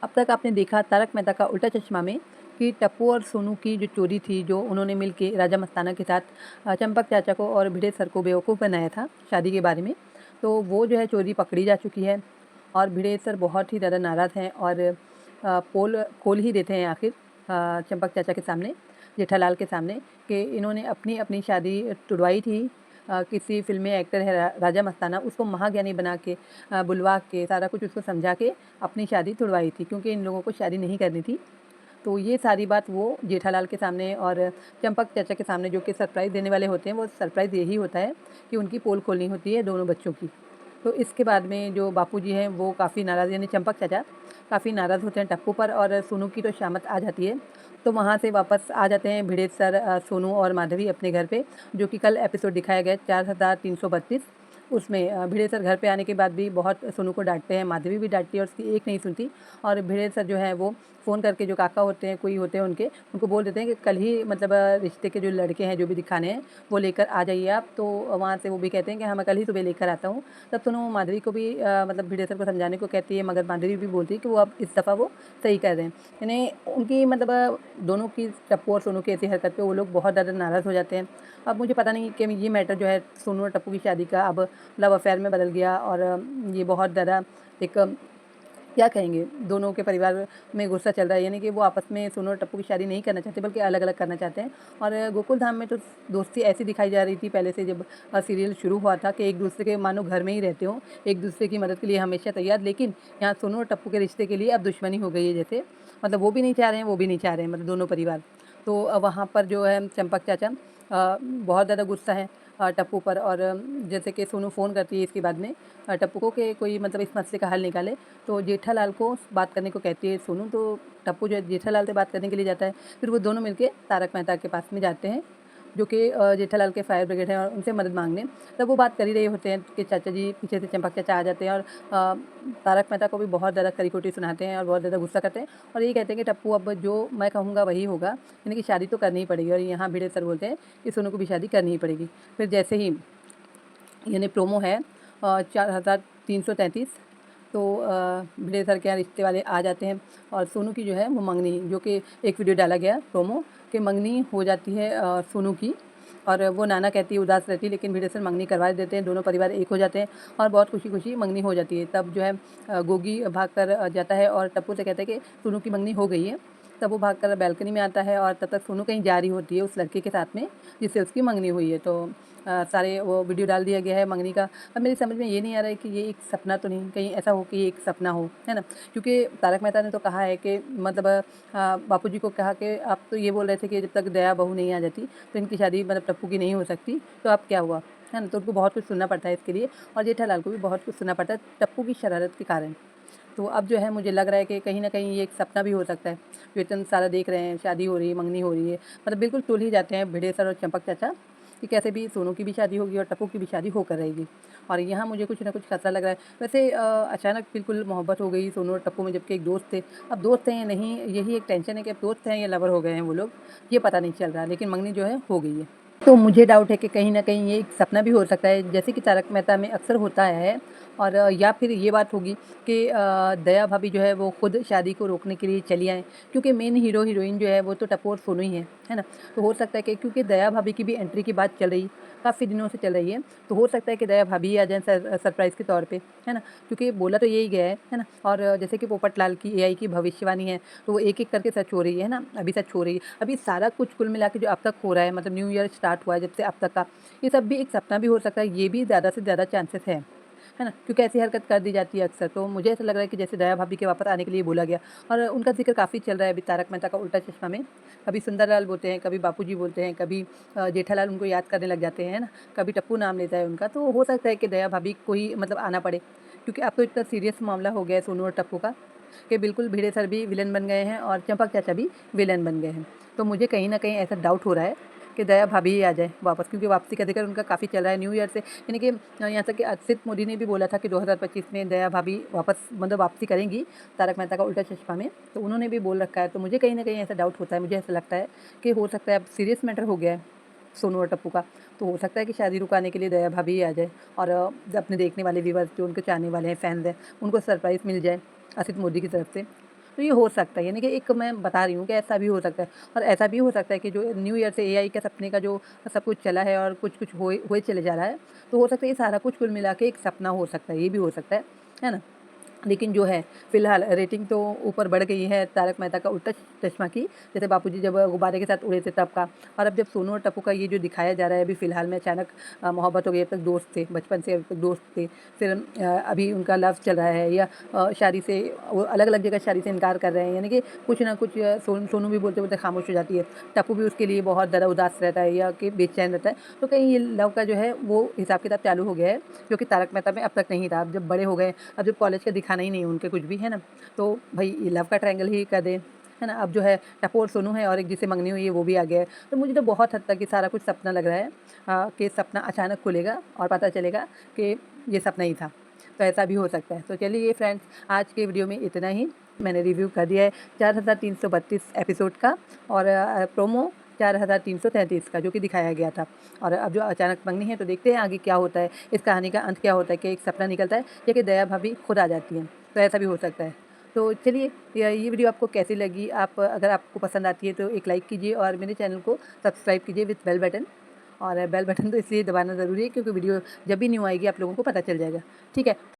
अब तक आपने देखा तारक मेहता का उल्टा चश्मा में कि टप्पू और सोनू की जो चोरी थी, जो उन्होंने मिलके राजा मस्ताना के साथ चंपक चाचा को और भिड़े सर को बेवकूफ़ बनाया था शादी के बारे में, तो वो जो है चोरी पकड़ी जा चुकी है। और भिड़े सर बहुत ही ज़्यादा नाराज़ हैं और पोल खोल ही देते हैं आखिर चंपक चाचा के सामने, जेठालाल के सामने, कि इन्होंने अपनी अपनी शादी तुड़वाई थी। किसी फ़िल्मी एक्टर है राजा मस्ताना, उसको महाज्ञानी बना के बुलवा के सारा कुछ उसको समझा के अपनी शादी तुड़वाई थी, क्योंकि इन लोगों को शादी नहीं करनी थी। तो ये सारी बात वो जेठालाल के सामने और चंपक चाचा के सामने, जो कि सरप्राइज़ देने वाले होते हैं, वो सरप्राइज़ यही होता है कि उनकी पोल खोलनी होती है दोनों बच्चों की। तो इसके बाद में जो बापूजी हैं वो काफ़ी नाराज़, यानी चंपक चाचा काफ़ी नाराज़ होते हैं टप्पू पर, और सोनू की तो शामत आ जाती है। तो वहाँ से वापस आ जाते हैं भिड़े सर, सोनू और माधवी अपने घर पे, जो कि कल एपिसोड दिखाया गया है 4332। उसमें भिड़े सर घर पे आने के बाद भी बहुत सोनू को डाँटते हैं, माधवी भी डाँटती है और उसकी एक नहीं सुनती। और भिड़े सर जो है वो फ़ोन करके, जो काका होते हैं, कोई होते हैं उनके, उनको बोल देते हैं कि कल ही मतलब रिश्ते के जो लड़के हैं जो भी दिखाने हैं वो लेकर आ जाइए आप। तो वहाँ से वो भी कहते हैं कि हाँ, मैं कल ही सुबह लेकर आता हूँ। तब सोनू माधवी को भी मतलब भिड़े सर को समझाने को कहती है, मगर माधवी भी बोलती है कि वो अब इस दफ़ा वो सही कर रहे हैं। यानी उनकी मतलब दोनों की, टप्पू और सोनू की ऐसी हरकत पे वो लोग बहुत ज़्यादा नाराज़ हो जाते हैं। अब मुझे पता नहीं कि ये मैटर जो है सोनू और टप्पू की शादी का अब लव अफेयर में बदल गया, और ये बहुत ज़्यादा एक क्या कहेंगे, दोनों के परिवार में गुस्सा चल रहा है। यानी कि वो आपस में सोनू और टप्पू की शादी नहीं करना चाहते, बल्कि अलग-अलग करना चाहते हैं। और गोकुल धाम में तो दोस्ती ऐसी दिखाई जा रही थी पहले से, जब सीरियल शुरू हुआ था, कि एक-दूसरे के मानो घर में ही रहते हों, एक-दूसरे की मदद के लिए हमेशा तैयार। लेकिन यहाँ सोनू और टप्पू के रिश्ते के लिए अब दुश्मनी हो गई है जैसे, मतलब वो भी नहीं चाह रहे हैं, वो भी नहीं चाह रहे हैं, मतलब दोनों परिवार। तो वहाँ पर जो है चंपक चाचा बहुत ज़्यादा गुस्सा है टप्पू पर। और जैसे कि सोनू फ़ोन करती है इसके बाद में टप्पू को कि कोई मतलब इस मसले का हल निकाले, तो जेठालाल को बात करने को कहती है सोनू। तो टप्पू जो है जेठालाल से बात करने के लिए जाता है। फिर वो दोनों मिलके तारक मेहता के पास में जाते हैं, जो कि जेठालाल के फायर ब्रिगेड हैं, और उनसे मदद मांगने। तब वो बात कर ही रहे होते हैं कि चाचा जी पीछे से चंपक चाचा आ जाते हैं, और तारक मेहता को भी बहुत ज़्यादा कड़ी-कोटी सुनाते हैं और बहुत ज़्यादा गुस्सा करते हैं, और ये कहते हैं कि टप्पू अब जो मैं कहूँगा वही होगा, यानी कि शादी तो करनी ही पड़ेगी। और यहाँ भिड़े सर बोलते हैं कि सोनू को भी शादी करनी ही पड़ेगी। फिर जैसे ही यानी प्रोमो है 4333, तो भिड़े सर के यहाँ रिश्ते वाले आ जाते हैं, और सोनू की जो है वो मंगनी, जो कि एक वीडियो डाला गया प्रोमो, कि मंगनी हो जाती है सोनू की। और वो नाना कहती है उदास रहती है, लेकिन भिड़े सर मंगनी करवा देते हैं, दोनों परिवार एक हो जाते हैं, और बहुत खुशी-खुशी मंगनी हो जाती है। तब जो है गोगी भाग कर जाता है और टप्पू से कहता है कि सोनू की मंगनी हो गई है। तब वो भागकर बालकनी में आता है, और तब तक सोनू कहीं जा रही होती है उस लड़के के साथ में जिससे उसकी मंगनी हुई है। तो सारे वो वीडियो डाल दिया गया है मंगनी का। अब मेरी समझ में ये नहीं आ रहा है कि ये एक सपना तो नहीं, कहीं ऐसा हो कि ये एक सपना हो, है ना? क्योंकि तारक मेहता ने तो कहा है कि मतलब बापूजी को कहा कि आप तो ये बोल रहे थे कि जब तक दया बहू नहीं आ जाती तो इनकी शादी मतलब टप्पू की नहीं हो सकती, तो अब क्या हुआ? है ना? तो उनको बहुत कुछ सुनना पड़ता है इसके लिए, और जेठालाल को भी बहुत कुछ सुनना पड़ता है टप्पू की शरारत के कारण। तो अब जो है मुझे लग रहा है कि कहीं न कहीं ये एक सपना भी हो सकता है। जो इतना सारा देख रहे हैं, शादी हो रही है, मंगनी हो रही है, मतलब बिल्कुल तुल ही जाते हैं भिड़े सर और चंपक चाचा कि कैसे भी सोनू की भी शादी होगी और टप्पू की भी शादी होकर रहेगी। और यहाँ मुझे कुछ ना कुछ खतरा लग रहा है। वैसे अचानक बिल्कुल मोहब्बत हो गई सोनू और टप्पू में, जबकि एक दोस्त थे। अब दोस्त हैं या नहीं, यही एक टेंशन है कि अब दोस्त हैं या लवर हो गए हैं वो लोग, ये पता नहीं चल रहा, लेकिन मंगनी जो है हो गई है। तो मुझे डाउट है कि कहीं न कहीं ये एक सपना भी हो सकता है, जैसे कि तारक मेहता में अक्सर होता है। और या फिर ये बात होगी कि दया भाभी जो है वो खुद शादी को रोकने के लिए चली आएँ, क्योंकि मेन हीरो हीरोइन जो है वो तो टप्पू और सोनू ही है ना? तो हो सकता है कि क्योंकि दया भाभी की भी एंट्री की बात चल रही, काफ़ी दिनों से चल रही है, तो हो सकता है कि दया भाभी ही आ जाएँ सरप्राइज़ के तौर पे, है ना? क्योंकि बोला तो यही गया है ना? और जैसे कि पोपटलाल की एआई की भविष्यवाणी है, तो वो एक-एक करके सच हो रही है ना? अभी सच हो रही है। अभी सारा कुछ कुल मिला के जो अब तक हो रहा है, मतलब न्यू ईयर स्टार्ट हुआ है जब से अब तक का, ये सब भी एक सपना भी हो सकता है, ये भी ज़्यादा से ज़्यादा चांसेस है ना? क्योंकि ऐसी हरकत कर दी जाती है अक्सर, तो मुझे ऐसा लग रहा है कि जैसे दया भाभी के वापस आने के लिए बोला गया। और उनका ज़िक्र काफ़ी चल रहा है अभी तारक मेहता का उल्टा चश्मा में। कभी सुंदरलाल बोलते हैं, कभी बापूजी बोलते हैं, कभी जेठालाल उनको याद करने लग जाते हैं, है ना? कभी टप्पू नाम लेता है उनका, तो हो सकता है कि दया भाभी को ही मतलब आना पड़े। क्योंकि अब तो इतना सीरियस मामला हो गया है सोनू और टप्पू का, कि बिल्कुल भिड़े सर भी विलेन बन गए हैं और चंपक चाचा भी विलेन बन गए हैं। तो मुझे कहीं न कहीं ऐसा डाउट हो रहा है कि दया भाभी ही आ जाए वापस, क्योंकि वापसी का ज़िक्र उनका काफ़ी चल रहा है न्यू ईयर से। यानी कि यहाँ तक कि असित मोदी ने भी बोला था कि 2025 में दया भाभी वापस मतलब वापसी करेंगी तारक मेहता का उल्टा चश्मा में, तो उन्होंने भी बोल रखा है। तो मुझे कहीं न कहीं ऐसा डाउट होता है, मुझे ऐसा लगता है कि हो सकता है अब सीरियस मैटर हो गया है सोनू और टप्पू का, तो हो सकता है कि शादी रुकाने के लिए दया भाभी ही आ जाए, और अपने देखने वाले व्यूअर्स जो उनको चाहने वाले हैं, फैन्स हैं, उनको सरप्राइज़ मिल जाए असित मोदी की तरफ से। तो ये हो सकता है, यानी कि एक मैं बता रही हूँ कि ऐसा भी हो सकता है। और ऐसा भी हो सकता है कि जो न्यू ईयर से एआई के सपने का जो सब कुछ चला है और कुछ-कुछ होए चले जा रहा है, तो हो सकता है ये सारा कुछ कुल मिला के एक सपना हो सकता है, ये भी हो सकता है ना? लेकिन जो है फ़िलहाल रेटिंग तो ऊपर बढ़ गई है तारक मेहता का उल्टा चश्मा की, जैसे बापूजी जब गुब्बारे के साथ उड़े थे तब का। और अब जब सोनू और टप्पू का ये जो दिखाया जा रहा है अभी फ़िलहाल में अचानक मोहब्बत हो गई, अब तक दोस्त थे, बचपन से अब तक दोस्त थे, फिर अभी उनका लव चल रहा है या शादी से वो अलग-अलग जगह शादी से इनकार कर रहे हैं, यानी कि कुछ ना कुछ सोनू भी बोलते-बोलते खामोश हो जाती है। टप्पू भी उसके लिए बहुत ज़्यादा उदास रहता है या कि बेचैन रहता है, तो कहीं ये लव का जो है वो हिसाब-किताब चालू हो गया है, जो कि तारक मेहता में अब तक नहीं था। अब जब बड़े हो गए, अब जब कॉलेज का दिखाना ही नहीं है उनके कुछ भी, है ना? तो भई ये लव का ट्रायंगल ही कर दें, है ना? अब जो है टप्पू और सोनू है और एक जिससे मंगनी हुई है वो भी आ गया है। तो मुझे तो बहुत हद तक ये सारा कुछ सपना लग रहा है, कि सपना अचानक खुलेगा और पता चलेगा कि ये सपना ही था। तो ऐसा भी हो सकता है। तो चलिए फ्रेंड्स, आज के वीडियो में इतना ही। मैंने रिव्यू कर दिया है 4332 एपिसोड का और प्रोमो 4333 का जो कि दिखाया गया था। और अब जो अचानक मंगनी है तो देखते हैं आगे क्या होता है, इस कहानी का अंत क्या होता है, कि एक सपना निकलता है या कि दया भाभी खुद आ जाती हैं, तो ऐसा भी हो सकता है। तो चलिए, ये वीडियो आपको कैसी लगी, आप अगर आपको पसंद आती है तो एक लाइक कीजिए और मेरे चैनल को सब्सक्राइब कीजिए विथ बेल बटन। और बेल बटन तो इसलिए दबाना ज़रूरी है क्योंकि वीडियो जब भी न्यू आएगी आप लोगों को पता चल जाएगा। ठीक है।